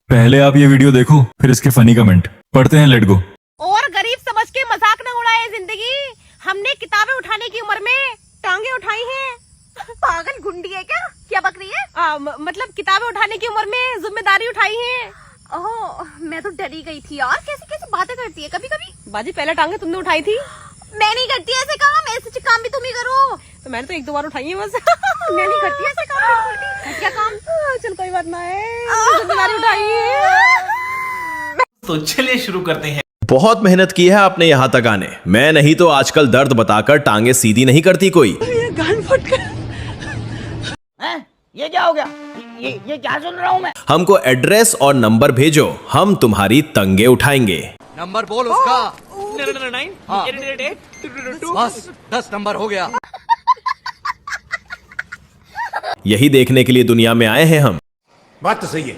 पहले आप ये वीडियो देखो, फिर इसके फनी कमेंट पढ़ते हैं। Let go. और गरीब समझ के मजाक न उड़ाए जिंदगी। हमने किताबें उठाने की उम्र में टांगे उठाई हैं। पागल गुंडी है क्या बक रही है? मतलब किताबें उठाने की उम्र में जिम्मेदारी उठाई है। ओह, मैं तो डरी गई थी यार। कैसी कैसी बातें करती है कभी कभी। बाजी पहले टांगे तुमने उठाई थी। मैं नहीं करती ऐसे काम। ऐसे काम भी तुम ही करो। तो मैंने तो एक दो बार उठाई है बस। मैं नहीं करती ऐसे काम बिल्कुल भी। क्या काम? चल कोई बात ना है, जिम्मेदारी उठाई है। तो चलिए शुरू करते हैं। बहुत मेहनत की है आपने यहाँ तक आने। मैं नहीं तो आजकल दर्द बताकर टांगे सीधी नहीं करती कोई। ये क्या हो गया? ये क्या सुन रहा हूँ मैं? हमको एड्रेस और नंबर भेजो, हम तुम्हारी तंगे उठाएंगे। नंबर बोल उसका। 999 हाँ। 888 बस 10 नंबर हो गया। यही देखने के लिए दुनिया में आए हैं हम। बात तो सही है।